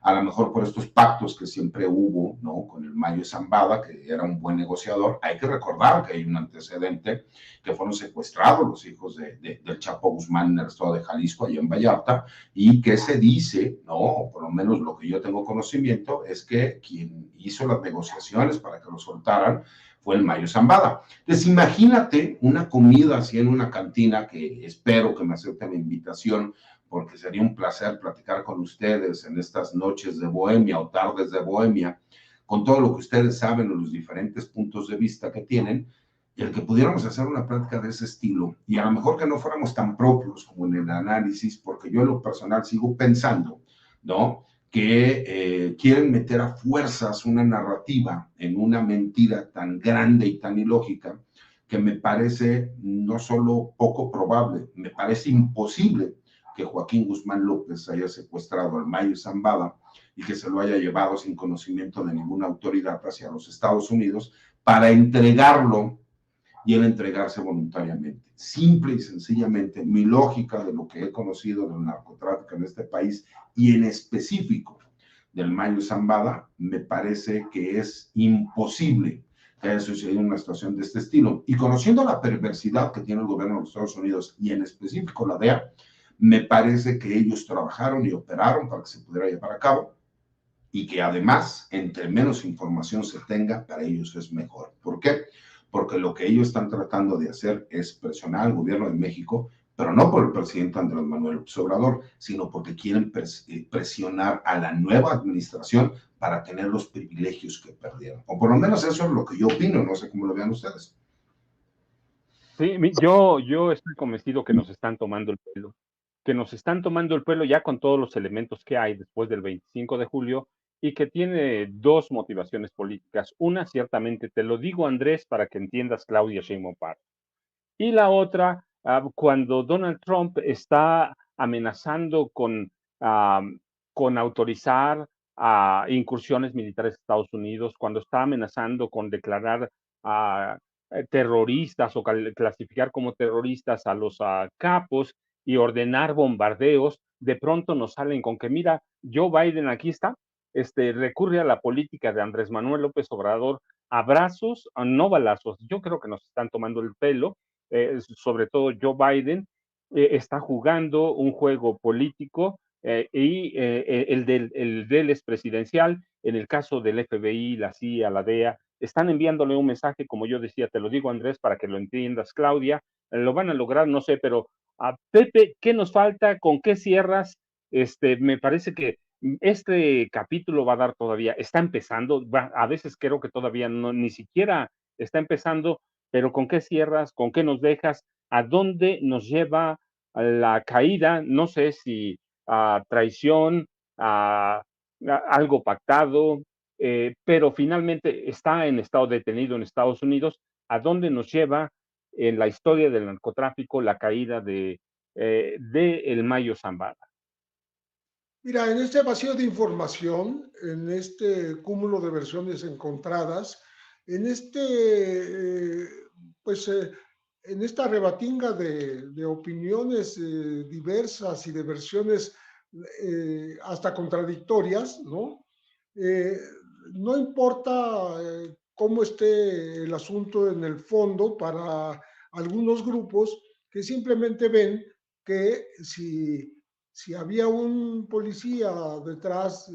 a lo mejor por estos pactos que siempre hubo, ¿no? Con el Mayo Zambada, que era un buen negociador. Hay que recordar que hay un antecedente, que fueron secuestrados los hijos del Chapo Guzmán en el estado de Jalisco, allá en Vallarta, y que se dice, ¿no? O por lo menos lo que yo tengo conocimiento, es que quien hizo las negociaciones para que lo soltaran fue el Mayo Zambada. Entonces, imagínate una comida así en una cantina, que espero que me acepten la invitación, porque sería un placer platicar con ustedes en estas noches de bohemia o tardes de bohemia, con todo lo que ustedes saben o los diferentes puntos de vista que tienen, y el que pudiéramos hacer una plática de ese estilo, y a lo mejor que no fuéramos tan propios como en el análisis, porque yo en lo personal sigo pensando ¿no? Que quieren meter a fuerzas una narrativa en una mentira tan grande y tan ilógica que me parece no solo poco probable, me parece imposible que Joaquín Guzmán López haya secuestrado al Mayo Zambada y que se lo haya llevado sin conocimiento de ninguna autoridad hacia los Estados Unidos para entregarlo y el entregarse voluntariamente. Simple y sencillamente, mi lógica de lo que he conocido del narcotráfico en este país y en específico del Mayo Zambada, me parece que es imposible que haya sucedido una situación de este estilo. Y conociendo la perversidad que tiene el gobierno de los Estados Unidos y en específico la DEA, me parece que ellos trabajaron y operaron para que se pudiera llevar a cabo y que además, entre menos información se tenga, para ellos es mejor. ¿Por qué? Porque lo que ellos están tratando de hacer es presionar al gobierno de México, pero no por el presidente Andrés Manuel López Obrador, sino porque quieren presionar a la nueva administración para tener los privilegios que perdieron. O por lo menos eso es lo que yo opino, no sé cómo lo vean ustedes. Sí, yo estoy convencido que nos están tomando el pelo, que nos están tomando el pelo ya con todos los elementos que hay después del 25 de julio y que tiene dos motivaciones políticas. Una, ciertamente, te lo digo, Andrés, para que entiendas, Claudia Sheinbaum Pardo. Y la otra, cuando Donald Trump está amenazando con autorizar incursiones militares a Estados Unidos, cuando está amenazando con declarar a terroristas o clasificar como terroristas a los capos y ordenar bombardeos, de pronto nos salen con que, mira, Joe Biden aquí está, recurre a la política de Andrés Manuel López Obrador, abrazos, no balazos. Yo creo que nos están tomando el pelo, sobre todo Joe Biden, está jugando un juego político y el del es presidencial. En el caso del FBI, la CIA, la DEA, están enviándole un mensaje, como yo decía, te lo digo, Andrés, para que lo entiendas, Claudia. Lo van a lograr, no sé, pero a Pepe, ¿qué nos falta? ¿Con qué cierras? Me parece que este capítulo va a dar todavía, está empezando, a veces creo que todavía no, ni siquiera está empezando, pero ¿con qué cierras? ¿Con qué nos dejas? ¿A dónde nos lleva la caída? No sé si a traición, a algo pactado, pero finalmente está en estado detenido en Estados Unidos. ¿A dónde nos lleva en la historia del narcotráfico la caída de el Mayo Zambada? Mira, en este vacío de información, en este cúmulo de versiones encontradas, en pues, en esta rebatinga de opiniones diversas y de versiones hasta contradictorias, ¿no? Eh, no importa cómo esté el asunto en el fondo para algunos grupos que simplemente ven que si había un policía detrás,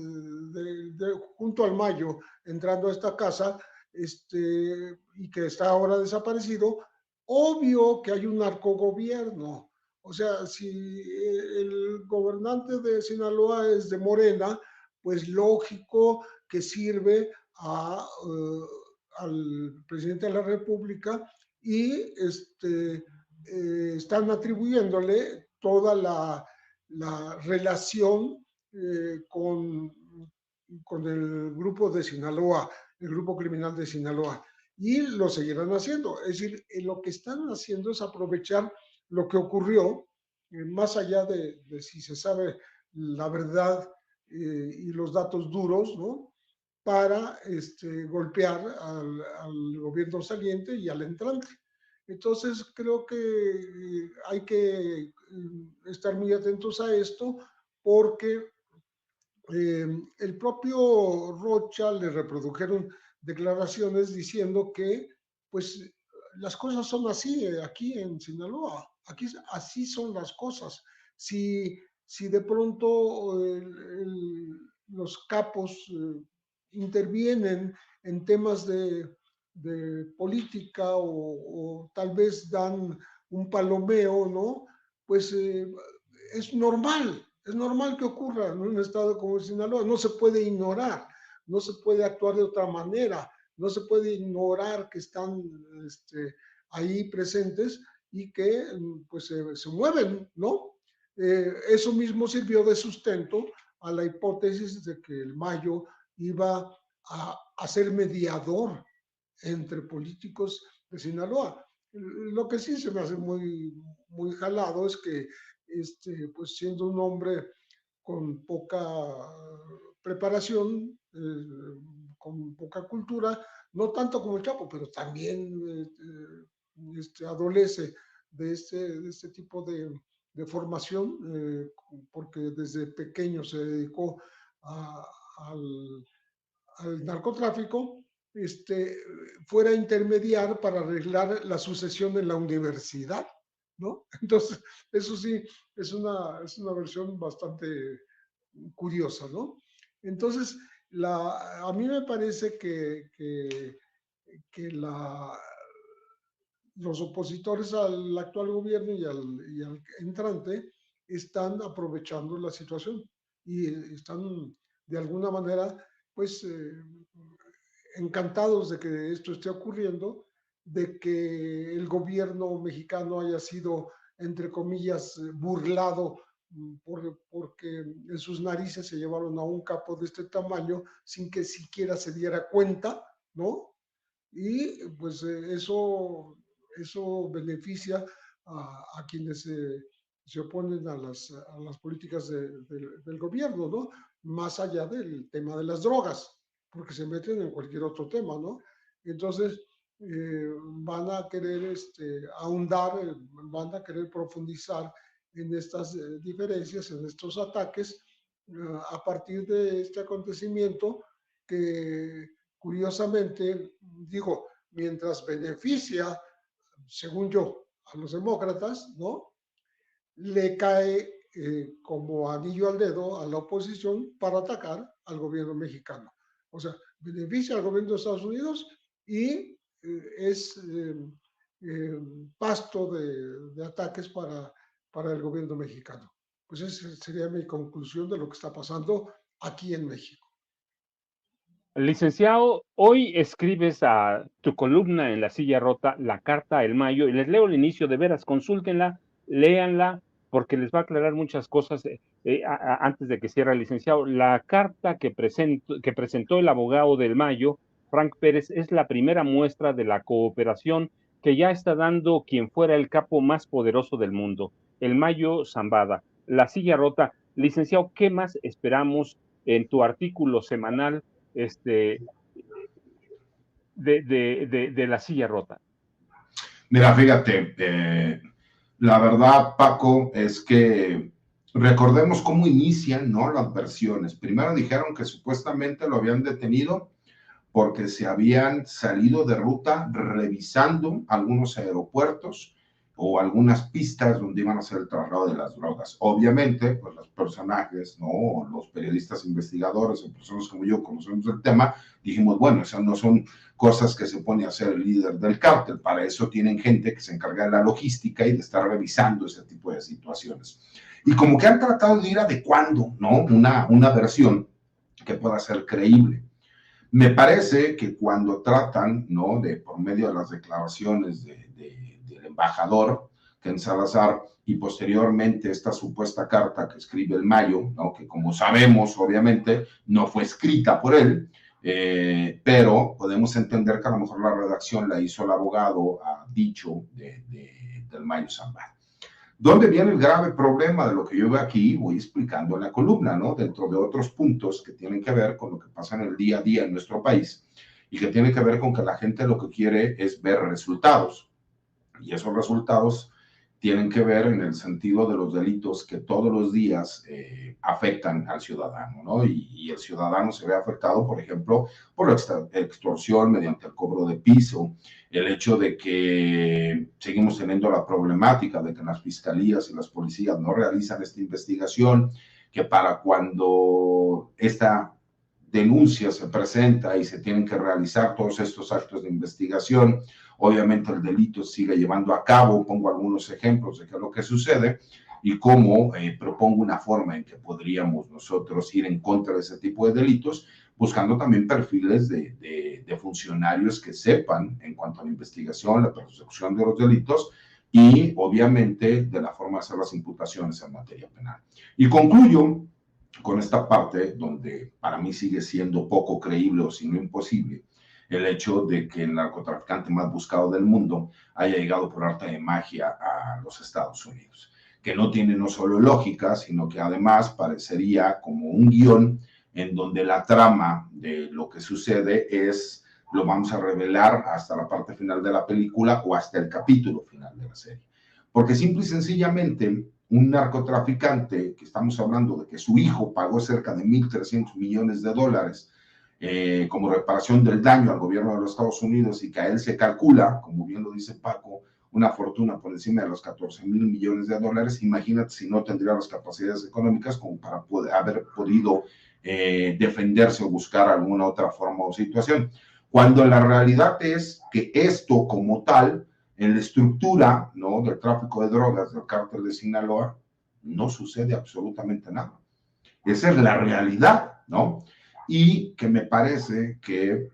junto al Mayo, entrando a esta casa, y que está ahora desaparecido, obvio que hay un narcogobierno. O sea, si el gobernante de Sinaloa es de Morena, pues lógico que sirve al presidente de la República y están atribuyéndole toda la relación con el grupo de Sinaloa, el grupo criminal de Sinaloa. Y lo seguirán haciendo. Es decir, lo que están haciendo es aprovechar lo que ocurrió, más allá de si se sabe la verdad y los datos duros, ¿no? Para golpear al gobierno saliente y al entrante. Entonces, creo que hay que estar muy atentos a esto porque el propio Rocha le reprodujeron declaraciones diciendo que, pues, las cosas son así aquí en Sinaloa, aquí así son las cosas. Si de pronto los capos intervienen en temas de política o tal vez dan un palomeo, ¿no? Pues es normal que ocurra en un estado como Sinaloa, no se puede ignorar, no se puede actuar de otra manera, no se puede ignorar que están ahí presentes y que pues se mueven, ¿no? Eso mismo sirvió de sustento a la hipótesis de que el Mayo iba a ser mediador entre políticos de Sinaloa. Lo que sí se me hace muy jalado es que, pues siendo un hombre con poca preparación, con poca cultura, no tanto como el Chapo, pero también adolece de este tipo de formación, porque desde pequeño se dedicó al narcotráfico, fuera a intermediar para arreglar la sucesión en la universidad, ¿no? Entonces, eso sí, es una versión bastante curiosa, ¿no? Entonces, a mí me parece que los opositores al actual gobierno y al entrante están aprovechando la situación y están de alguna manera, pues, encantados de que esto esté ocurriendo, de que el gobierno mexicano haya sido, entre comillas, burlado porque en sus narices se llevaron a un capo de este tamaño sin que siquiera se diera cuenta, ¿no? Y pues eso beneficia a quienes se oponen a las políticas del gobierno, ¿no? Más allá del tema de las drogas, porque se meten en cualquier otro tema, ¿no? Entonces, van a querer ahondar, van a querer profundizar en estas diferencias, en estos ataques, a partir de este acontecimiento que curiosamente, digo, mientras beneficia, según yo, a los demócratas, ¿no? Le cae como anillo al dedo a la oposición para atacar al gobierno mexicano. O sea, beneficia al gobierno de Estados Unidos y es pasto de ataques para el gobierno mexicano. Pues esa sería mi conclusión de lo que está pasando aquí en México. Licenciado, hoy escribes a tu columna en La Silla Rota, La Carta El Mayo, y les leo el inicio, de veras, consúltenla, léanla, porque les va a aclarar muchas cosas antes de que cierre el licenciado. La carta que presentó el abogado del Mayo, Frank Pérez, es la primera muestra de la cooperación que ya está dando quien fuera el capo más poderoso del mundo, el Mayo Zambada. La Silla Rota. Licenciado, ¿qué más esperamos en tu artículo semanal de La Silla Rota? Mira, fíjate, la verdad, Paco, es que recordemos cómo inician, ¿no?, las versiones. Primero dijeron que supuestamente lo habían detenido porque se habían salido de ruta revisando algunos aeropuertos o algunas pistas donde iban a hacer el traslado de las drogas. Obviamente, pues los personajes, ¿no?, los periodistas investigadores o personas como yo conocemos el tema, dijimos, bueno, esas no son cosas que se pone a hacer el líder del cártel, para eso tienen gente que se encarga de la logística y de estar revisando ese tipo de situaciones. Y como que han tratado de ir adecuando, ¿no?, una versión que pueda ser creíble. Me parece que cuando tratan, ¿no?, de por medio de las declaraciones del embajador Ken Salazar y posteriormente esta supuesta carta que escribe el Mayo, ¿no?, que como sabemos, obviamente, no fue escrita por él, pero podemos entender que a lo mejor la redacción la hizo el abogado a dicho del Mayo Zambada. ¿Dónde viene el grave problema de lo que yo veo aquí? Voy explicando en la columna, ¿no?, dentro de otros puntos que tienen que ver con lo que pasa en el día a día en nuestro país y que tiene que ver con que la gente lo que quiere es ver resultados. Y esos resultados tienen que ver en el sentido de los delitos que todos los días afectan al ciudadano, ¿no? Y el ciudadano se ve afectado, por ejemplo, por la extorsión mediante el cobro de piso, el hecho de que seguimos teniendo la problemática de que las fiscalías y las policías no realizan esta investigación, que para cuando esta denuncia se presenta y se tienen que realizar todos estos actos de investigación, obviamente el delito sigue llevando a cabo. Pongo algunos ejemplos de qué es lo que sucede y cómo propongo una forma en que podríamos nosotros ir en contra de ese tipo de delitos, buscando también perfiles de funcionarios que sepan en cuanto a la investigación, la persecución de los delitos y obviamente de la forma de hacer las imputaciones en materia penal. Y concluyo con esta parte donde para mí sigue siendo poco creíble o si no imposible el hecho de que el narcotraficante más buscado del mundo haya llegado por arte de magia a los Estados Unidos, que no tiene no solo lógica, sino que además parecería como un guión en donde la trama de lo que sucede es, lo vamos a revelar hasta la parte final de la película o hasta el capítulo final de la serie. Porque simple y sencillamente un narcotraficante, que estamos hablando de que su hijo pagó cerca de $1.300 millones como reparación del daño al gobierno de los Estados Unidos y que a él se calcula, como bien lo dice Paco, una fortuna por encima de los $14 mil millones, imagínate si no tendría las capacidades económicas como para haber podido defenderse o buscar alguna otra forma o situación. Cuando la realidad es que esto como tal, en la estructura, ¿no?, del tráfico de drogas del cártel de Sinaloa, no sucede absolutamente nada. Esa es la realidad, ¿no? Y que me parece que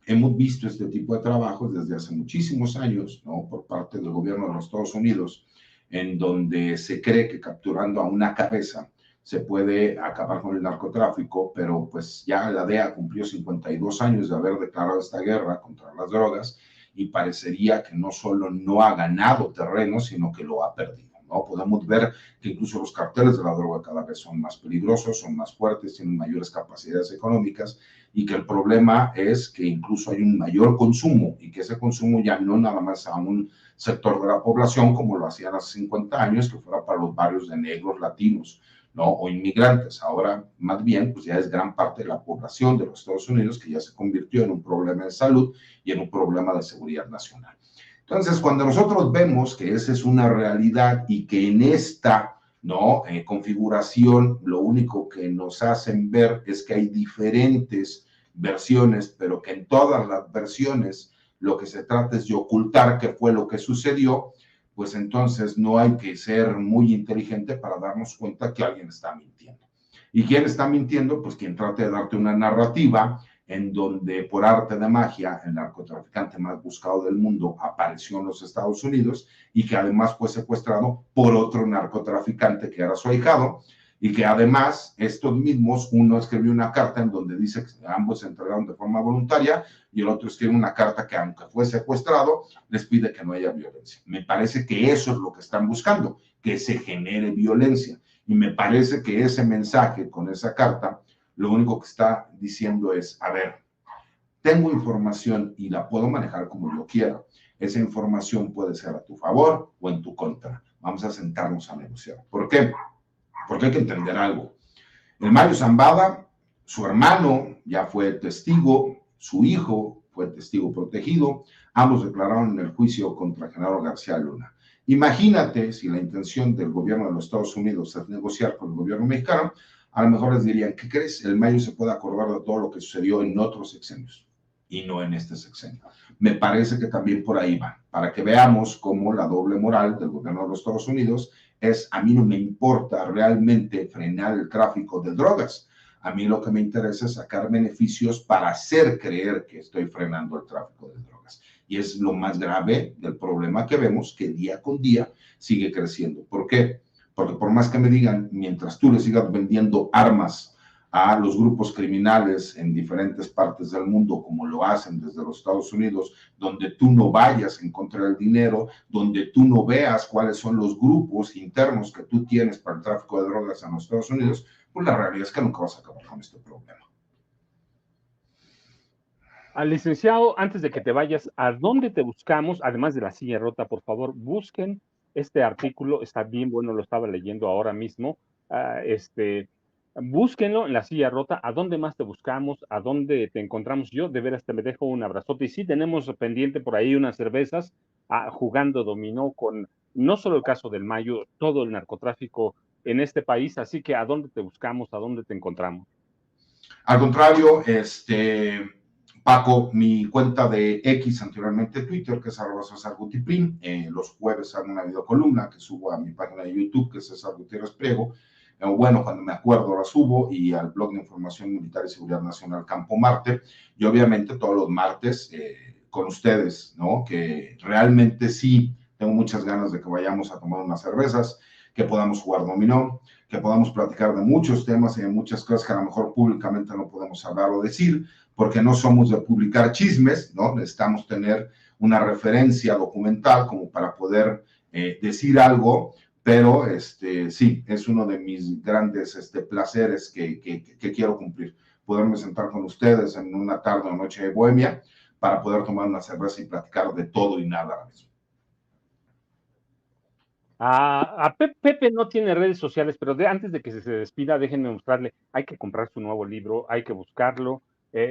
hemos visto este tipo de trabajos desde hace muchísimos años, ¿no?, por parte del gobierno de los Estados Unidos, en donde se cree que capturando a una cabeza se puede acabar con el narcotráfico, pero pues ya la DEA cumplió 52 años de haber declarado esta guerra contra las drogas y parecería que no solo no ha ganado terreno, sino que lo ha perdido, ¿no? Podemos ver que incluso los carteles de la droga cada vez son más peligrosos, son más fuertes, tienen mayores capacidades económicas y que el problema es que incluso hay un mayor consumo y que ese consumo ya no nada más a un sector de la población como lo hacían hace 50 años, que fuera para los barrios de negros, latinos, ¿no?, o inmigrantes. Ahora, más bien, pues ya es gran parte de la población de los Estados Unidos que ya se convirtió en un problema de salud y en un problema de seguridad nacional. Entonces, cuando nosotros vemos que esa es una realidad y que en esta, ¿no?, configuración, lo único que nos hacen ver es que hay diferentes versiones, pero que en todas las versiones lo que se trata es de ocultar qué fue lo que sucedió, pues entonces no hay que ser muy inteligente para darnos cuenta que alguien está mintiendo. ¿Y quién está mintiendo? Pues quien trate de darte una narrativa en donde por arte de magia el narcotraficante más buscado del mundo apareció en los Estados Unidos y que además fue secuestrado por otro narcotraficante que era su ahijado y que además estos mismos, uno escribió una carta en donde dice que ambos se entregaron de forma voluntaria y el otro escribe una carta que aunque fue secuestrado, les pide que no haya violencia. Me parece que eso es lo que están buscando, que se genere violencia. Y me parece que ese mensaje con esa carta, lo único que está diciendo es, a ver, tengo información y la puedo manejar como yo quiera. Esa información puede ser a tu favor o en tu contra. Vamos a sentarnos a negociar. ¿Por qué? Porque hay que entender algo. El Mayo Zambada, su hermano ya fue testigo, su hijo fue testigo protegido, ambos declararon en el juicio contra Genaro García Luna. Imagínate si la intención del gobierno de los Estados Unidos es negociar con el gobierno mexicano, a lo mejor les dirían, ¿qué crees? El Mayo se puede acordar de todo lo que sucedió en otros sexenios y no en este sexenio. Me parece que también por ahí va, para que veamos cómo la doble moral del gobierno de los Estados Unidos es, a mí no me importa realmente frenar el tráfico de drogas, a mí lo que me interesa es sacar beneficios para hacer creer que estoy frenando el tráfico de drogas. Y es lo más grave del problema que vemos, que día con día sigue creciendo. ¿Por qué? Porque por más que me digan, mientras tú le sigas vendiendo armas a los grupos criminales en diferentes partes del mundo, como lo hacen desde los Estados Unidos, donde tú no vayas en contra del dinero, donde tú no veas cuáles son los grupos internos que tú tienes para el tráfico de drogas en los Estados Unidos, pues la realidad es que nunca vas a acabar con este problema. Al licenciado, antes de que te vayas, ¿a dónde te buscamos? Además de La Silla Rota, por favor, busquen este artículo, está bien bueno, lo estaba leyendo ahora mismo. Búsquenlo en La Silla Rota. ¿A dónde más te buscamos? ¿A dónde te encontramos? Yo de veras te me dejo un abrazote. Y sí, tenemos pendiente por ahí unas cervezas jugando dominó con no solo el caso del Mayo, todo el narcotráfico en este país. Así que ¿a dónde te buscamos? ¿A dónde te encontramos? Al contrario, Paco, mi cuenta de X, anteriormente Twitter, que es @CesarGutiPrim, los jueves hago una videocolumna que subo a mi página de YouTube, que es César Gutiérrez Priego. Bueno, cuando me acuerdo la subo, y al blog de Información Militar y Seguridad Nacional Campo Marte, y obviamente todos los martes con ustedes, ¿no? Que realmente sí tengo muchas ganas de que vayamos a tomar unas cervezas. que podamos jugar dominó, que podamos platicar de muchos temas y de muchas cosas que a lo mejor públicamente no podemos hablar o decir, porque no somos de publicar chismes, ¿no? Necesitamos tener una referencia documental como para poder decir algo, pero sí, es uno de mis grandes placeres que quiero cumplir, poderme sentar con ustedes en una tarde o noche de bohemia para poder tomar una cerveza y platicar de todo y nada a la vez. Pepe no tiene redes sociales, pero antes de que se despida, déjenme mostrarle, hay que comprar su nuevo libro, hay que buscarlo.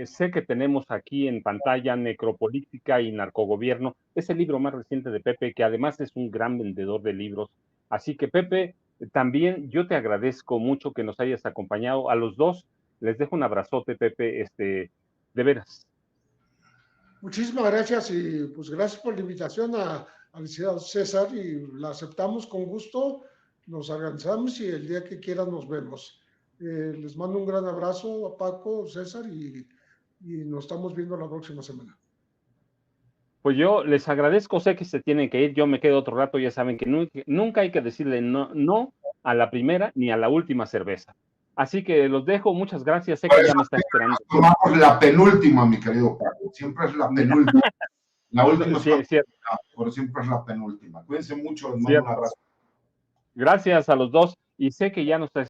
Sé que tenemos aquí en pantalla Necropolítica y Narcogobierno, es el libro más reciente de Pepe, que además es un gran vendedor de libros. Así que Pepe, también yo te agradezco mucho que nos hayas acompañado. A los dos les dejo un abrazote, Pepe, de veras. Muchísimas gracias y pues gracias por la invitación al licenciado César y la aceptamos con gusto, nos organizamos y el día que quieran nos vemos. Les mando un gran abrazo a Paco, César y nos estamos viendo la próxima semana. Pues yo les agradezco, sé que se tienen que ir, yo me quedo otro rato, ya saben que nunca hay que decirle no a la primera ni a la última cerveza. Así que los dejo, muchas gracias, sé que ya me está esperando. Tomamos la penúltima, mi querido Paco, siempre es la penúltima. La última sí, es cierto. Pero siempre es la penúltima. Cuídense mucho, les mando un abrazo. Gracias a los dos, y sé que ya no está